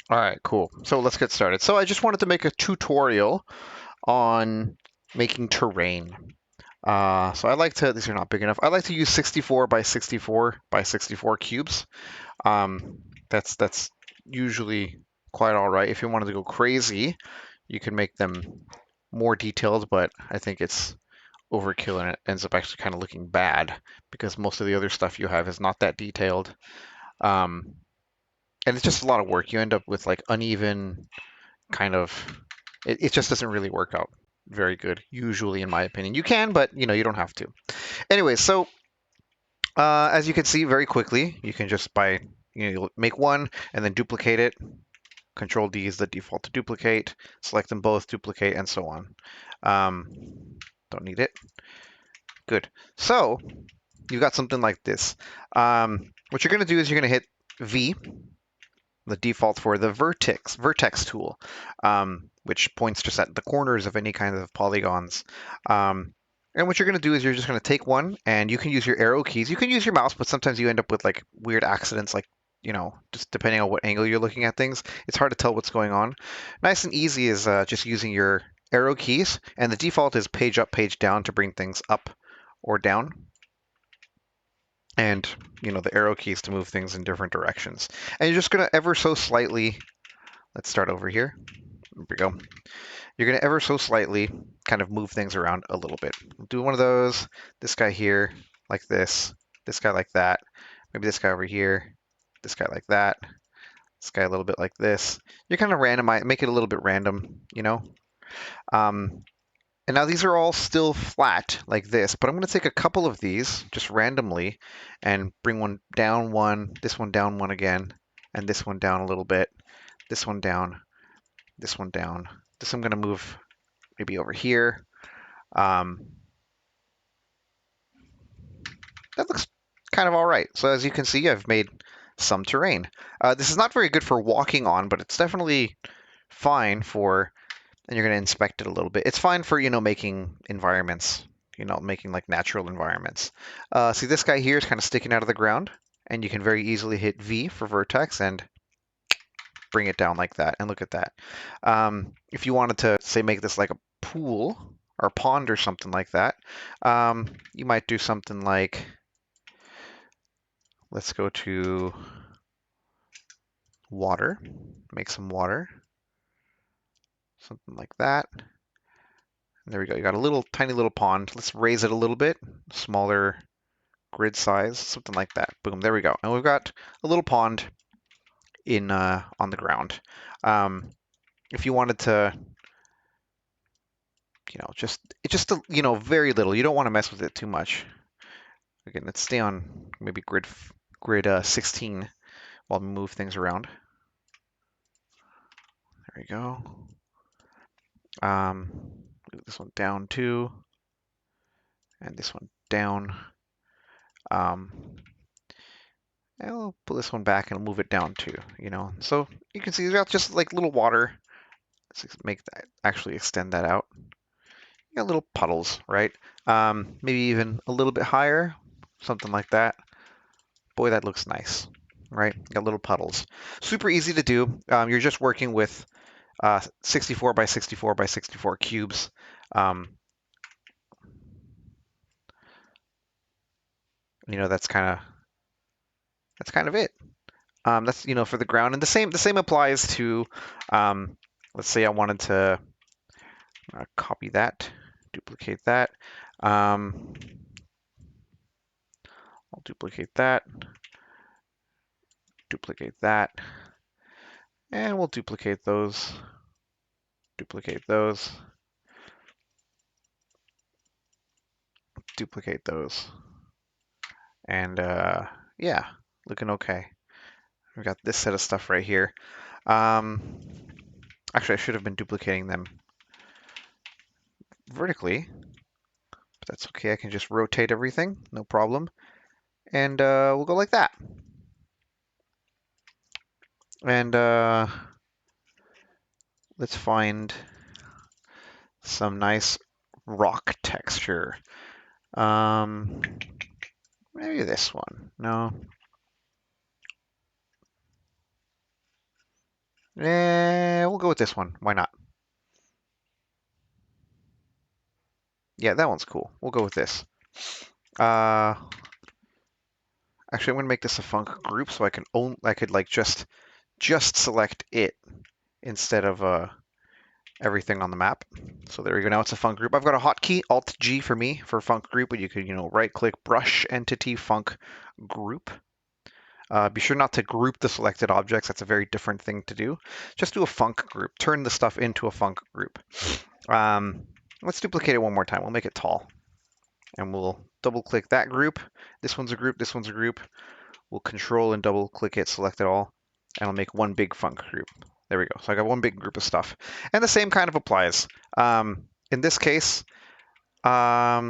All right, cool. So let's get started. So I just wanted to make a tutorial on making terrain. So I like to, these are not big enough. I like to use 64 by 64 by 64 cubes. Um, that's usually quite all right. If you wanted to go crazy, you can make them more detailed, but I think it's overkill and it ends up actually kind of looking bad because most of the other stuff you have is not that detailed. Um, and it's just a lot of work. You end up with like uneven kind of it just doesn't really work out very good usually in my opinion. You can, but you don't have to. Anyway, so as you can see very quickly, you can just make one and then duplicate it. Control D is the default to duplicate. Select them both, duplicate, and so on. um, don't need it. Good. So you've got something like this. What you're going to do is you're going to hit V, the default for the vertex tool, which points just at the corners of any kind of polygons. And what you're going to do is you're just going to take one, and you can use your arrow keys. You can use your mouse, but sometimes you end up with like weird accidents, like just depending on what angle you're looking at things, it's hard to tell what's going on. Nice and easy is just using your arrow keys, and the default is page up, page down to bring things up or down, and the arrow keys to move things in different directions. And you're just going to ever so slightly, let's start over here. There we go. You're going to ever so slightly kind of move things around a little bit. Do one of those, this guy here like this guy like that, maybe this guy over here, this guy like that, this guy a little bit like this. You're kind of randomize, make it a little bit random. Um, and now these are all still flat like this, but I'm going to take a couple of these just randomly and bring one, this one down one again, and this one down a little bit, this one down, this one down. This I'm going to move maybe over here. Um, that looks kind of all right. So as you can see, I've made some terrain. This is not very good for walking on, but it's definitely fine for, and you're going to inspect it a little bit. It's fine for, making environments, making like natural environments. See, this guy here is kind of sticking out of the ground, and you can very easily hit V for vertex and bring it down like that. And look at that. If you wanted to, say, make this like a pool or pond or something like that, you might do something like, let's go to water, make some water, something like that. There we go. You got a little tiny little pond. Let's raise it a little bit, smaller grid size, something like that. Boom, there we go. And we've got a little pond in on the ground. If you wanted to, just very little. You don't want to mess with it too much. Again, let's stay on maybe grid 16 while we move things around. There we go. Move this one down too, and this one down. And we'll pull this one back and move it down too. So you can see we've got just like little water. Let's make that actually extend that out. You got little puddles, right? Maybe even a little bit higher, something like that. Boy, that looks nice, right? You got little puddles. Super easy to do. You're just working with 64 by 64 by 64 cubes. Um, that's kind of it. That's for the ground, and the same applies to. Let's say I wanted to copy that, duplicate that. I'll duplicate that, and we'll duplicate those, duplicate those, duplicate those, and yeah, looking okay. We've got this set of stuff right here. Actually, I should have been duplicating them vertically, but that's okay. I can just rotate everything, no problem. And we'll go like that. And let's find some nice rock texture. Maybe this one. No. We'll go with this one. Why not? Yeah, that one's cool. We'll go with this. Uh, Actually, I'm gonna make this a func group so I could like just select it instead of everything on the map. So there we go. Now it's a func group. I've got a hotkey, Alt G for me for func group, but you could, right click, brush entity func group. Be sure not to group the selected objects. That's a very different thing to do. Just do a func group. Turn the stuff into a func group. Let's duplicate it one more time. We'll make it tall. And we'll double click that group. This one's a group. This one's a group. We'll control and double click it, select it all, and I'll make one big func group. There we go. So I got one big group of stuff. And the same kind of applies. In this case, I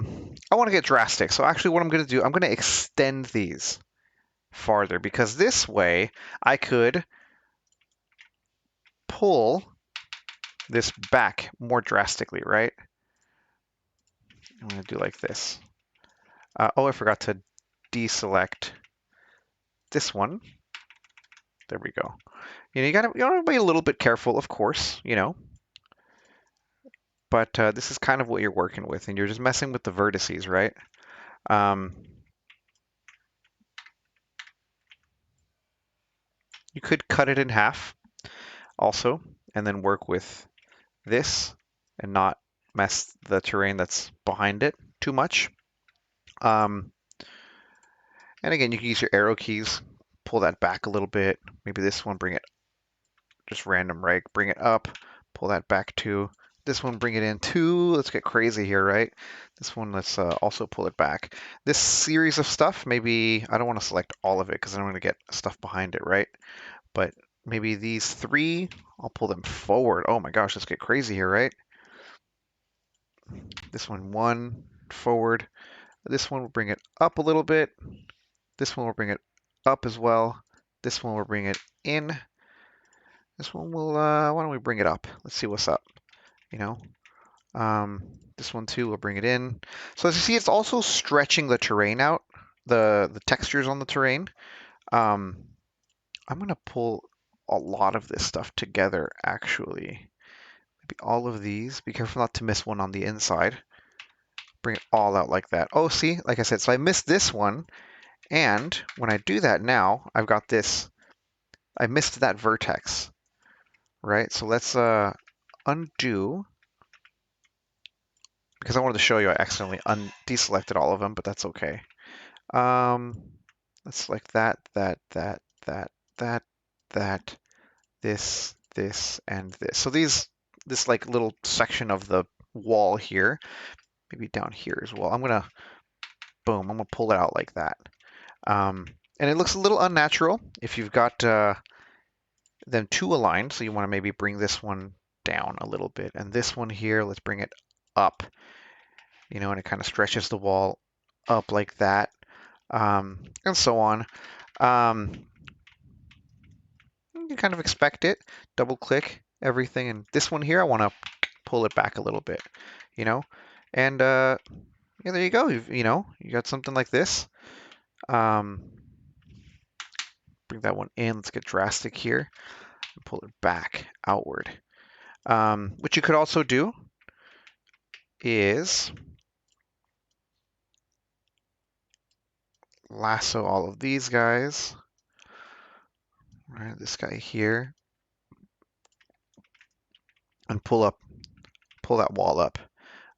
want to get drastic. So actually what I'm going to do, I'm going to extend these farther because this way I could pull this back more drastically, right? I'm going to do like this. I forgot to deselect this one. There we go. You gotta be a little bit careful, of course, but this is kind of what you're working with, and you're just messing with the vertices, right? You could cut it in half also, and then work with this and not mess the terrain that's behind it too much. And again, you can use your arrow keys, pull that back a little bit. Maybe this one, bring it just random, right? Bring it up, pull that back too. This one, bring it in too. Let's get crazy here, right? This one, let's also pull it back. This series of stuff, maybe I don't want to select all of it because I'm going to get stuff behind it, right? But maybe these three, I'll pull them forward. Oh my gosh, let's get crazy here, right? This one forward. This one will bring it up a little bit. This one will bring it up as well. This one will bring it in. This one will, why don't we bring it up? Let's see what's up, you know? This one too, we'll bring it in. So as you see, it's also stretching the terrain out, the textures on the terrain. I'm gonna pull a lot of this stuff together, actually. Maybe all of these. Be careful not to miss one on the inside. Bring it all out like that. Oh, see, like I said, so I missed this one, and when I do that now, I've got this, I missed that vertex, right? So let's undo, because I wanted to show you I accidentally deselected all of them, but that's okay. Let's select that, this, and this. So this like little section of the wall here, maybe down here as well. I'm gonna pull it out like that. And it looks a little unnatural if you've got them two aligned. So you want to maybe bring this one down a little bit, and this one here, let's bring it up. And it kind of stretches the wall up like that, and so on. You kind of expect it. Double click everything, and this one here, I want to pull it back a little bit, and yeah, there you go. You got something like this. Bring that one in. Let's get drastic here and pull it back outward. What you could also do is lasso all of these guys. Right, this guy here, and pull that wall up.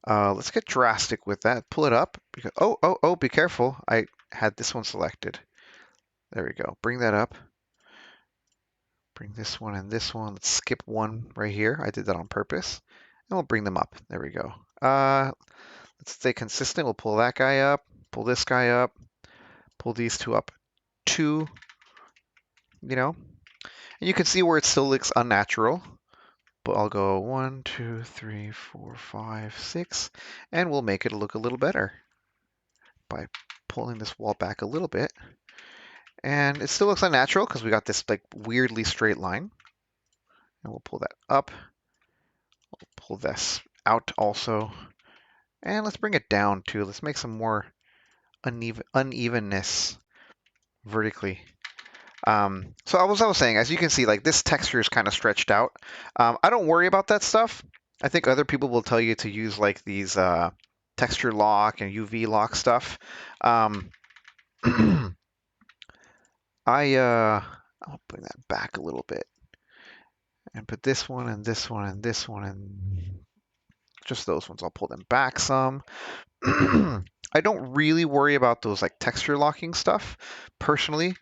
Let's get drastic with that. Pull it up. Because, oh, be careful. I had this one selected. There we go. Bring that up. Bring this one and this one. Let's skip one right here. I did that on purpose. And we'll bring them up. There we go. Let's stay consistent. We'll pull that guy up. Pull this guy up. Pull these two up. Two. And you can see where it still looks unnatural. But I'll go 1, 2, 3, 4, 5, 6. And we'll make it look a little better by pulling this wall back a little bit. And it still looks unnatural because we got this like weirdly straight line. And we'll pull that up. We'll pull this out also. And let's bring it down too. Let's make some more unevenness vertically. So I was saying, as you can see, like this texture is kind of stretched out. I don't worry about that stuff. I think other people will tell you to use like these texture lock and UV lock stuff. Um, I'll bring that back a little bit and put this one and this one and this one and just those ones. I'll pull them back some. I don't really worry about those like texture locking stuff personally,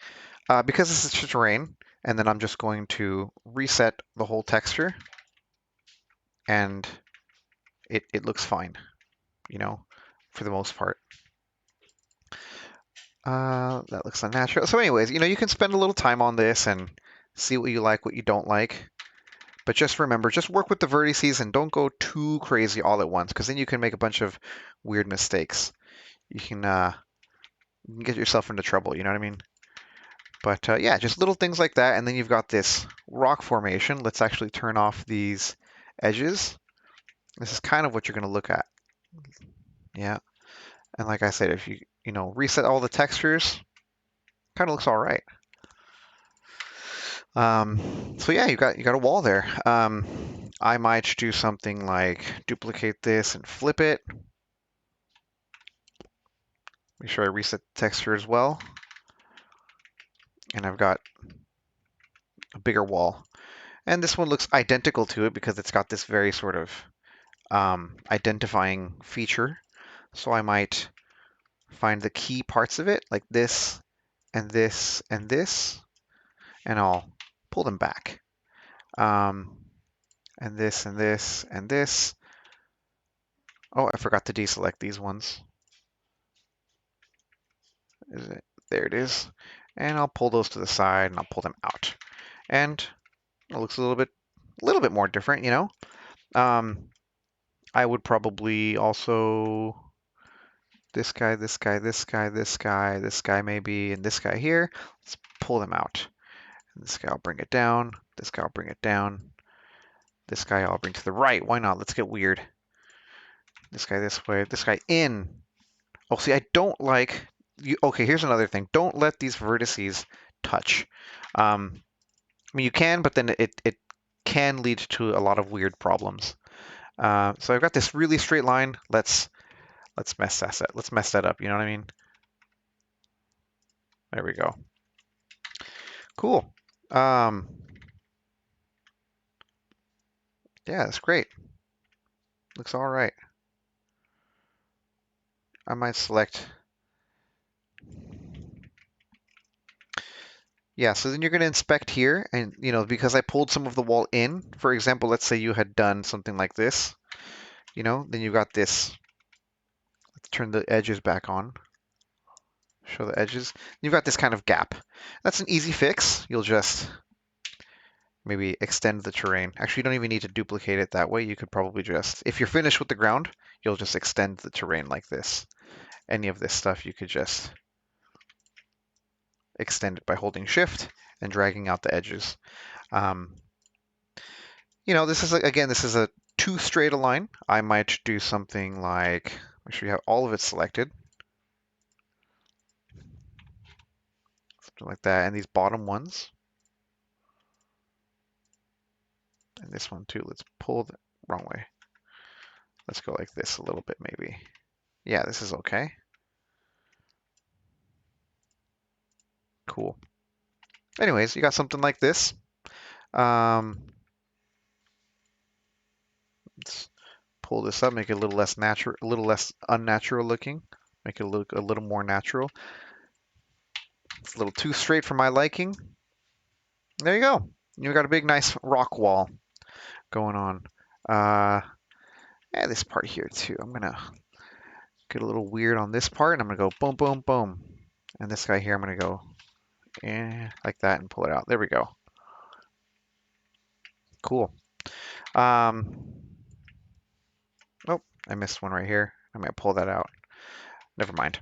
because this is just terrain, and then I'm just going to reset the whole texture and it looks fine, you know, for the most part. That looks unnatural. So anyways, you know, you can spend a little time on this and see what you like, what you don't like. But just remember, just work with the vertices and don't go too crazy all at once, because then you can make a bunch of weird mistakes. You can get yourself into trouble, you know what I mean? But yeah, just little things like that. And then you've got this rock formation. Let's actually turn off these edges. This is kind of what you're going to look at. Yeah. And like I said, if you know, reset all the textures, kind of looks all right. So yeah, you got a wall there. I might do something like duplicate this and flip it. Make sure I reset the texture as well. And I've got a bigger wall. And this one looks identical to it because it's got this very sort of identifying feature. So I might find the key parts of it, like this and this and this, and I'll pull them back. And this and this and this. Oh, I forgot to deselect these ones. Is it? There it is. And I'll pull those to the side and I'll pull them out. And it looks a little bit more different, you know. I would probably also this guy, this guy, this guy, this guy, this guy maybe, and this guy here. Let's pull them out. And this guy I'll bring it down. This guy I'll bring it down. This guy I'll bring to the right. Why not? Let's get weird. This guy this way. This guy in. Oh, see, I don't like you. Okay, here's another thing. Don't let these vertices touch. I mean, you can, but then it can lead to a lot of weird problems. So I've got this really straight line. Let's mess that up. Let's mess that up. You know what I mean? There we go. Cool. Yeah, that's great. Looks all right. I might select. Yeah, so then you're going to inspect here, and you know, because I pulled some of the wall in, for example, let's say you had done something like this, you know, then you've got this. Let's turn the edges back on. Show the edges. You've got this kind of gap. That's an easy fix. You'll just maybe extend the terrain. Actually, you don't even need to duplicate it that way. You could probably just, if you're finished with the ground, you'll just extend the terrain like this. Any of this stuff, you could just extend it by holding shift and dragging out the edges. You know, this is, again, this is a too straight a line. I might do something like, make sure you have all of it selected. Something like that. And these bottom ones. And this one too. Let's pull the wrong way. Let's go like this a little bit maybe. Yeah, this is okay. Cool. Anyways, you got something like this. Let's pull this up, make it a little less natural, a little less unnatural looking, make it look a little more natural. It's a little too straight for my liking. There you go. You got a big, nice rock wall going on. Yeah, this part here too. I'm gonna get a little weird on this part, and I'm gonna go boom, boom, boom. And this guy here, I'm gonna go like that and pull it out. There we go. Cool. Oh, I missed one right here. I'm gonna pull that out. Never mind.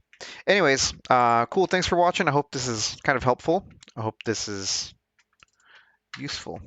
Anyways, cool. Thanks for watching. I hope this is kind of helpful. I hope this is useful.